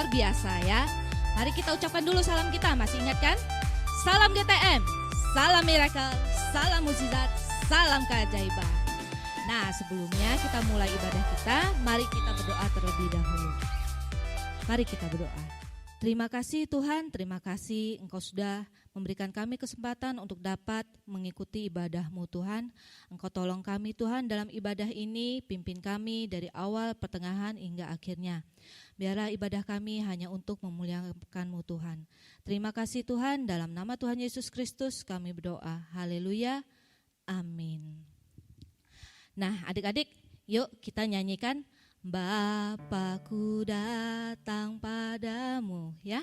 luar biasa ya. Mari kita ucapkan dulu salam kita, masih ingat kan? Salam GTM, salam miracle, salam mukjizat, salam keajaiban. Nah, sebelumnya kita mulai ibadah kita, mari kita berdoa terlebih dahulu. Mari kita berdoa. Terima kasih Tuhan, terima kasih Engkau sudah memberikan kami kesempatan untuk dapat mengikuti ibadah-Mu Tuhan. Engkau tolong kami Tuhan dalam ibadah ini, pimpin kami dari awal, pertengahan hingga akhirnya. Biarlah ibadah kami hanya untuk memuliakan-Mu Tuhan. Terima kasih Tuhan, dalam nama Tuhan Yesus Kristus kami berdoa. Haleluya, amin. Nah adik-adik, yuk kita nyanyikan Bapakku datang padamu ya.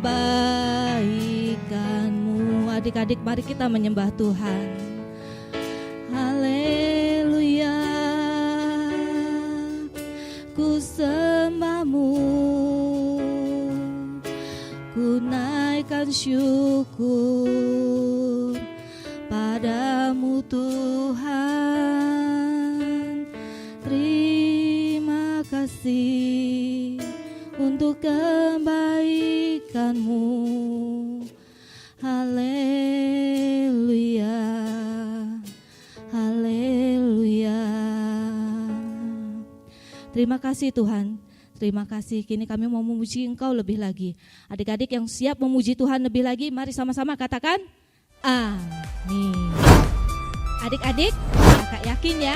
kebaikan-Mu. Adik-adik mari kita menyembah Tuhan. Haleluya, ku sembah-Mu, ku naikkan syukur padamu Tuhan. Terima kasih untuk kebaikan-Mu. Haleluya, haleluya. Terima kasih Tuhan, terima kasih. Kini kami mau memuji Engkau lebih lagi. Adik-adik yang siap memuji Tuhan lebih lagi, mari sama-sama katakan amin. Adik-adik, kakak yakin ya,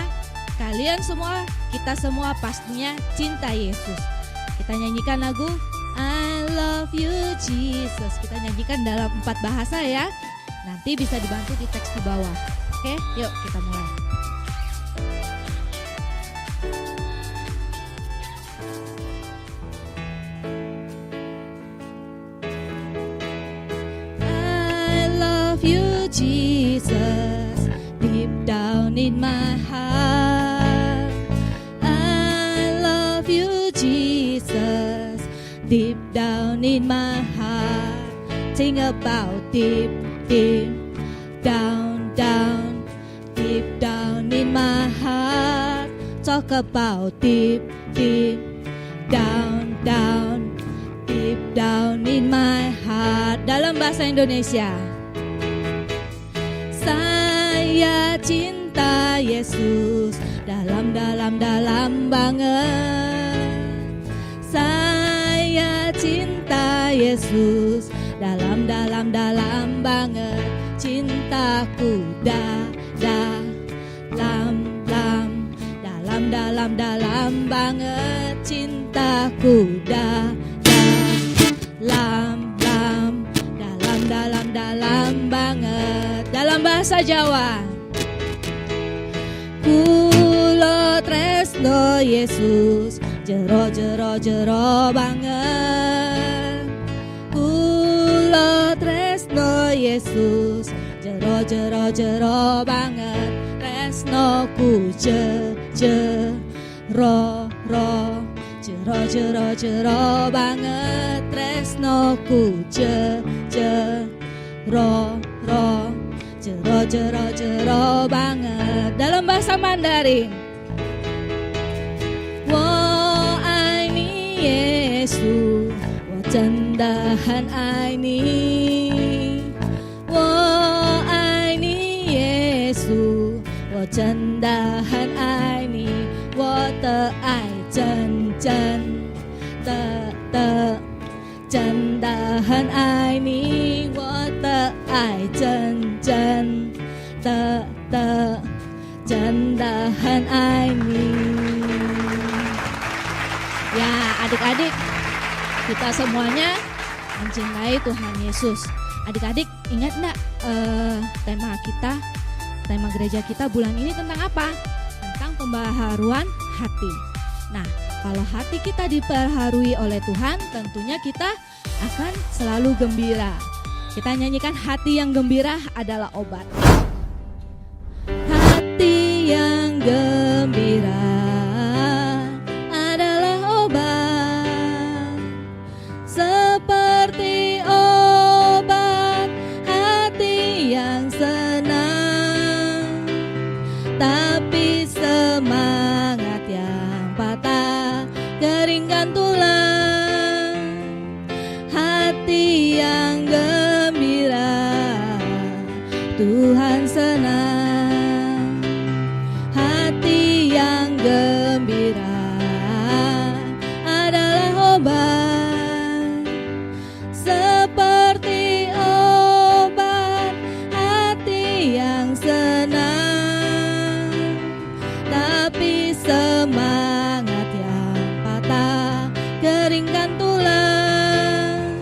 kalian semua, kita semua pastinya cinta Yesus. Kita nyanyikan lagu I love you Jesus. Kita nyanyikan dalam 4 bahasa ya. Nanti bisa dibantu di teks di bawah. Oke, yuk kita mulai. I love you Jesus, deep down in my heart. I love you Jesus, deep down in my heart. Think about deep, deep down, down, deep down in my heart. Talk about deep, deep down, down, deep down in my heart. Dalam bahasa Indonesia, saya cinta Yesus dalam banget. Saya cinta Yesus dalam banget. Cintaku dalam banget. Cintaku dalam banget. Dalam bahasa Jawa, kulo tresno Yesus jero banget. Kulo tresno Yesus jero banget. Tresnoku jero banget. Tresnoku jero banget. Dalam bahasa Mandarin, wo ai ni Yesu, wo真的很爱你。我爱你耶稣，我真的很爱你。我的爱真的很爱你。我的爱真的很爱你。Ya, adik-adik, kita semuanya mencintai Tuhan Yesus. Adik-adik ingat enggak tema kita, tema gereja kita bulan ini tentang apa? Tentang pembaharuan hati. Nah, kalau hati kita diperharui oleh Tuhan, tentunya kita akan selalu gembira. Kita nyanyikan hati yang gembira adalah obat. Hati yang gembira adalah obat, seperti obat hati yang senang. Tapi semangat yang patah keringkan tulang. Hati yang gembira Tuhan senang. Hati yang gembira adalah obat, seperti obat hati yang senang. Tapi semangat yang patah keringkan tulang.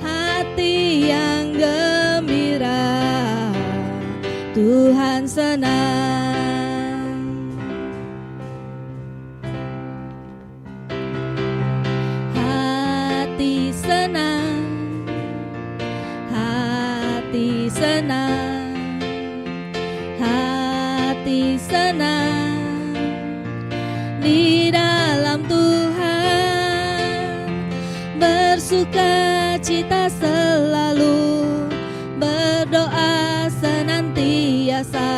Hati yang gembira Tuhan senang. Hati senang senang, hati senang di dalam Tuhan, bersuka cita selalu, berdoa senantiasa,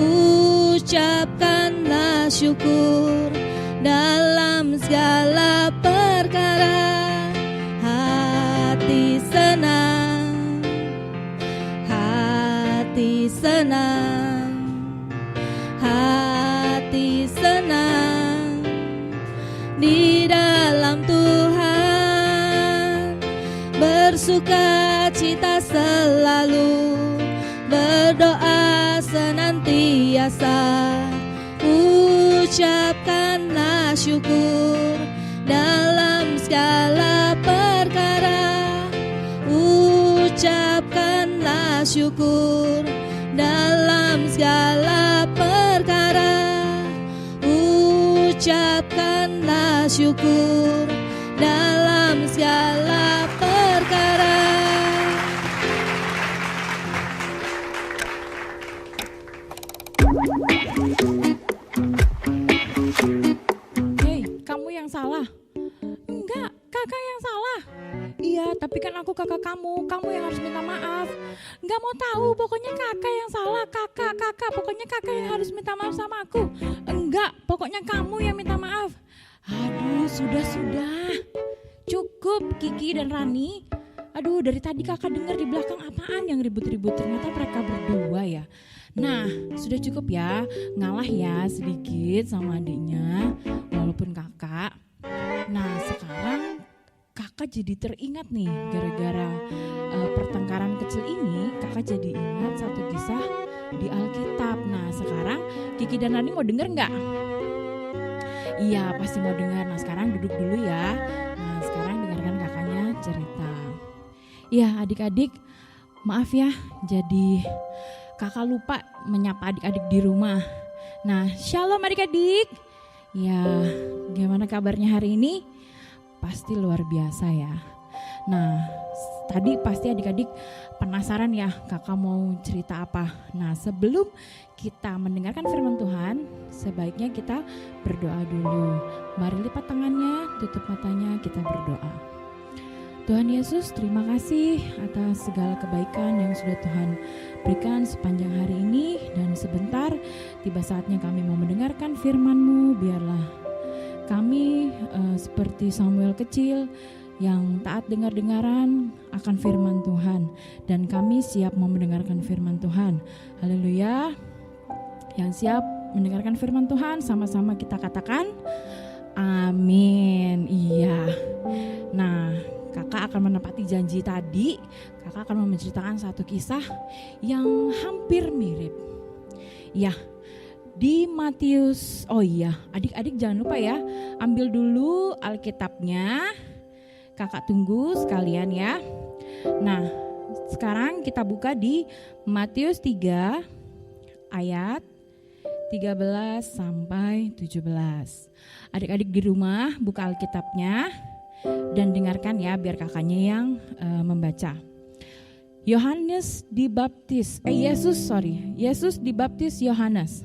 ucapkanlah syukur dalam segala perkara. Hati senang, hati senang, hati senang di dalam Tuhan, bersuka cita selalu, berdoa senantiasa, ucapkanlah syukur dalam segala perkara. Ucapkanlah syukur dalam segala perkara. Ucapkanlah syukur dalam segala perkara. Hei, kamu yang salah. Enggak, kakak yang salah. Iya, tapi kan aku kakak kamu yang harus minta maaf. Enggak mau tahu, pokoknya kakak yang salah, kakak, pokoknya kakak yang harus minta maaf sama aku. Enggak, pokoknya kamu yang minta maaf. Aduh, sudah. Cukup, Kiki dan Rani. Aduh, dari tadi kakak dengar di belakang apaan yang ribut-ribut, ternyata mereka berdua ya. Nah, sudah cukup ya, ngalah ya sedikit sama adiknya, walaupun kakak. Nah, sekarang kakak jadi teringat nih, gara-gara pertengkaran kecil ini, kakak jadi ingat satu kisah di Alkitab. Nah, sekarang Kiki dan Rani mau denger nggak? Iya, pasti mau dengar. Nah, sekarang duduk dulu ya. Nah, sekarang dengarkan kakaknya cerita. Iya, adik-adik, maaf ya, jadi kakak lupa menyapa adik-adik di rumah. Nah, shalom adik-adik. Ya, gimana kabarnya hari ini? Pasti luar biasa ya. Nah, tadi pasti adik-adik penasaran ya kakak mau cerita apa. Nah, sebelum kita mendengarkan firman Tuhan, sebaiknya kita berdoa dulu. Mari lipat tangannya, tutup matanya, kita berdoa. Tuhan Yesus, terima kasih atas segala kebaikan yang sudah Tuhan berikan sepanjang hari ini. Dan sebentar, tiba saatnya kami mau mendengarkan firman-Mu. Biarlah kami seperti Samuel kecil yang taat dengar-dengaran akan firman Tuhan. Dan kami siap mau mendengarkan firman Tuhan. Haleluya. Yang siap mendengarkan firman Tuhan, sama-sama kita katakan amin. Iya. Nah, kakak akan menepati janji tadi. Kakak akan menceritakan satu kisah yang hampir mirip. Ya, di Matius. Oh iya, adik-adik jangan lupa ya, ambil dulu Alkitabnya. Kakak tunggu sekalian ya. Nah, sekarang kita buka di Matius 3 ayat 13 sampai 17. Adik-adik di rumah buka Alkitabnya dan dengarkan ya, biar kakaknya yang membaca. Yesus dibaptis Yohanes.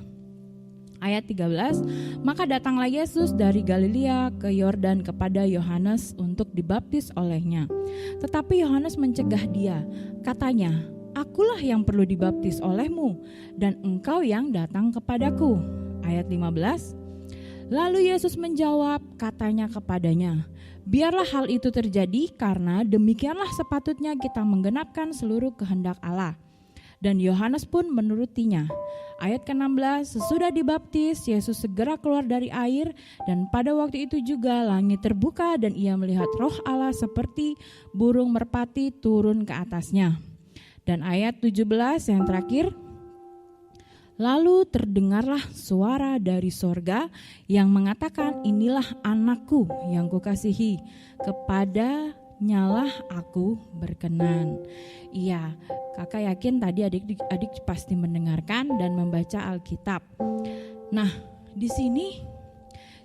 Ayat 13, maka datanglah Yesus dari Galilea ke Yordan kepada Yohanes untuk dibaptis olehnya. Tetapi Yohanes mencegah dia, katanya, akulah yang perlu dibaptis olehmu, dan engkau yang datang kepadaku. Ayat 15, lalu Yesus menjawab, katanya kepadanya, biarlah hal itu terjadi karena demikianlah sepatutnya kita menggenapkan seluruh kehendak Allah. Dan Yohanes pun menurutinya. Ayat ke-16, sesudah dibaptis, Yesus segera keluar dari air dan pada waktu itu juga langit terbuka dan ia melihat roh Allah seperti burung merpati turun ke atasnya. Dan ayat 17 yang terakhir, lalu terdengarlah suara dari sorga yang mengatakan, inilah anakku yang kukasihi, kepadanyalah aku berkenan. Iya, kakak yakin tadi adik pasti mendengarkan dan membaca Alkitab. Nah, di sini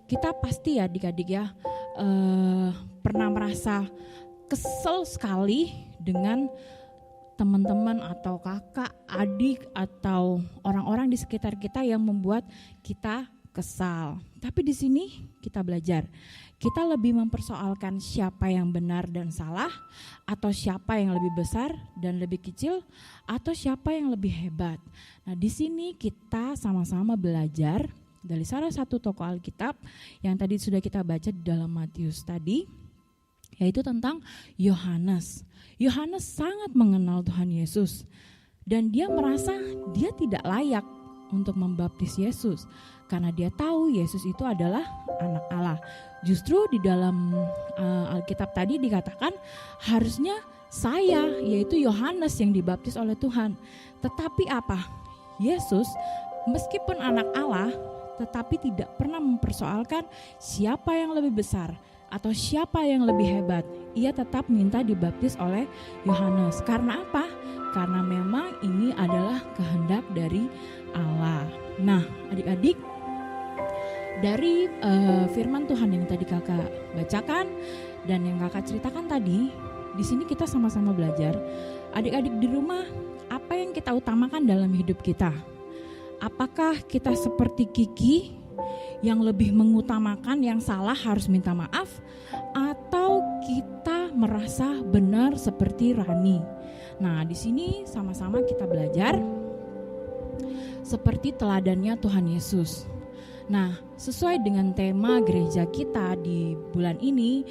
kita pasti ya adik-adik ya pernah merasa kesel sekali dengan teman-teman atau kakak, adik atau orang-orang di sekitar kita yang membuat kita kesal. Tapi di sini kita belajar, kita lebih mempersoalkan siapa yang benar dan salah, atau siapa yang lebih besar dan lebih kecil, atau siapa yang lebih hebat. Nah, di sini kita sama-sama belajar dari salah satu tokoh Alkitab yang tadi sudah kita baca di dalam Matius tadi, yaitu tentang Yohanes. Yohanes sangat mengenal Tuhan Yesus dan dia merasa dia tidak layak untuk membaptis Yesus karena dia tahu Yesus itu adalah anak Allah. Justru di dalam Alkitab tadi dikatakan harusnya saya, yaitu Yohanes, yang dibaptis oleh Tuhan. Tetapi apa? Yesus meskipun anak Allah tetapi tidak pernah mempersoalkan siapa yang lebih besar atau siapa yang lebih hebat. Ia tetap minta dibaptis oleh Yohanes. Karena apa? Karena memang ini adalah kehendak dari Allah. Nah, adik-adik, dari firman Tuhan yang tadi kakak bacakan dan yang kakak ceritakan tadi, di sini kita sama-sama belajar. Adik-adik di rumah, apa yang kita utamakan dalam hidup kita? Apakah kita seperti Kiki yang lebih mengutamakan yang salah harus minta maaf, atau kita merasa benar seperti Rani? Nah, di sini sama-sama kita belajar seperti teladannya Tuhan Yesus. Nah, sesuai dengan tema gereja kita di bulan ini,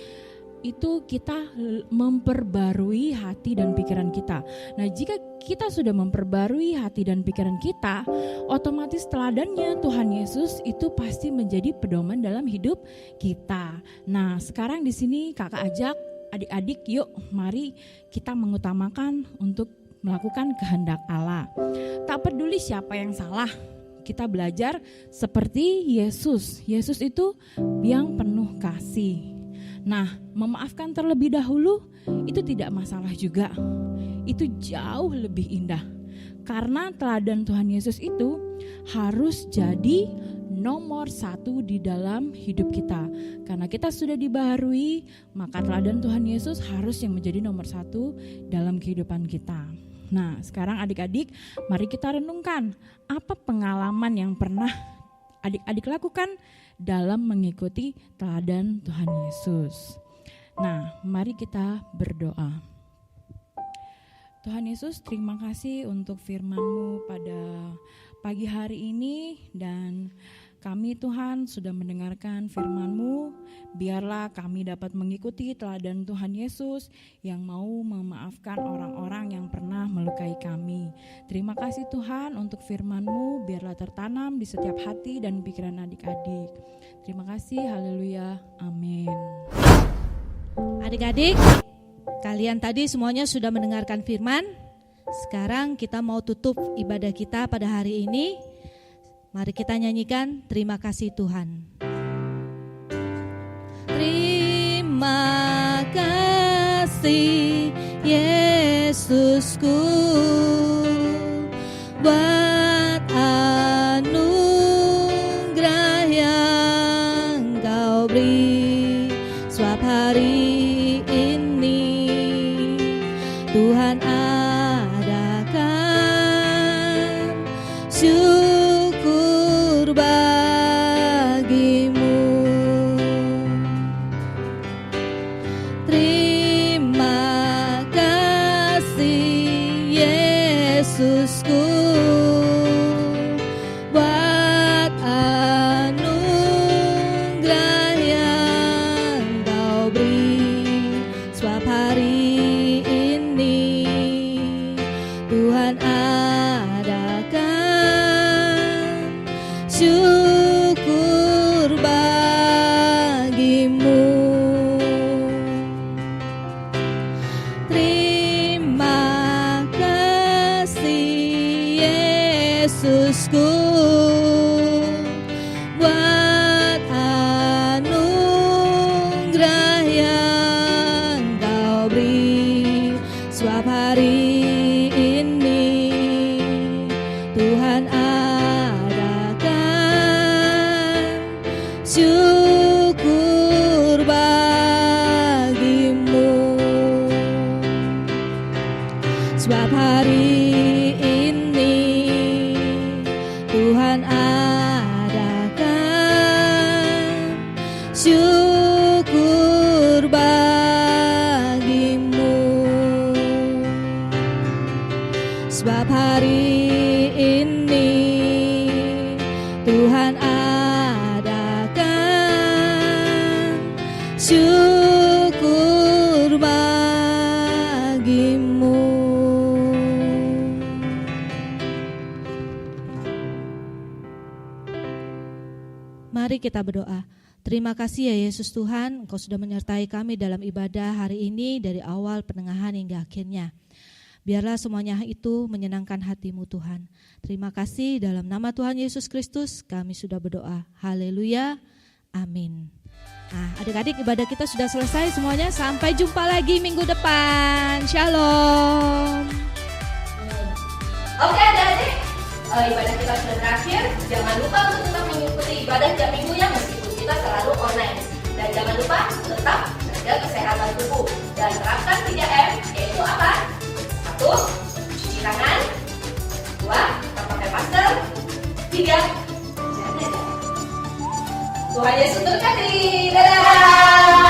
itu kita memperbarui hati dan pikiran kita. Nah, jika kita sudah memperbarui hati dan pikiran kita, otomatis teladannya Tuhan Yesus itu pasti menjadi pedoman dalam hidup kita. Nah, sekarang di sini kakak ajak adik-adik, yuk mari kita mengutamakan untuk melakukan kehendak Allah. Tak peduli siapa yang salah, kita belajar seperti Yesus. Yesus itu yang penuh kasih. Nah, memaafkan terlebih dahulu itu tidak masalah juga. Itu jauh lebih indah. Karena teladan Tuhan Yesus itu harus jadi nomor satu di dalam hidup kita. Karena kita sudah dibaharui, maka teladan Tuhan Yesus harus yang menjadi nomor satu dalam kehidupan kita. Nah, sekarang adik-adik, mari kita renungkan apa pengalaman yang pernah adik-adik lakukan dalam mengikuti teladan Tuhan Yesus. Nah, mari kita berdoa. Tuhan Yesus, terima kasih untuk firman-Mu pada pagi hari ini, dan kami Tuhan sudah mendengarkan firman-Mu. Biarlah kami dapat mengikuti teladan Tuhan Yesus yang mau memaafkan orang-orang yang pernah melukai kami. Terima kasih Tuhan untuk firman-Mu, biarlah tertanam di setiap hati dan pikiran adik-adik. Terima kasih, haleluya, amin. Adik-adik, kalian tadi semuanya sudah mendengarkan firman. Sekarang kita mau tutup ibadah kita pada hari ini. Mari kita nyanyikan Terima Kasih Tuhan. Terima kasih Yesusku buat anugerah yang Kau beri. Sebab hari ini Tuhan adakan syukur bagimu. Terima kasih Yesusku buat anugerah yang Kau beri. Sebab hari ini Tuhan adakan syukur bagimu. Terima kasih Yesusku buat anugerah yang Kau beri. Sebab hari ini Tuhan adakan syukur bagimu. Sebab hari ini Tuhan adakan syukur bagimu. Sebab hari ini Tuhan adakan syukur bagimu. Mari kita berdoa. Terima kasih ya Yesus Tuhan, Engkau sudah menyertai kami dalam ibadah hari ini dari awal, pertengahan hingga akhirnya. Biarlah semuanya itu menyenangkan hati-Mu Tuhan. Terima kasih dalam nama Tuhan Yesus Kristus kami sudah berdoa. Haleluya. Amin. Nah, adik-adik ibadah kita sudah selesai semuanya. Sampai jumpa lagi minggu depan. Shalom. Oke adik-adik, ibadah kita sudah berakhir. Jangan lupa untuk tetap mengikuti ibadah tiap minggunya meskipun kita selalu online. Dan jangan lupa tetap jaga kesehatan tubuh dan terapkan 3M, yaitu apa? 1. Cuci tangan. 2. Tetap pakai masker. 3. Jangan jaga. Tuhan Yesus berkati. Dadah.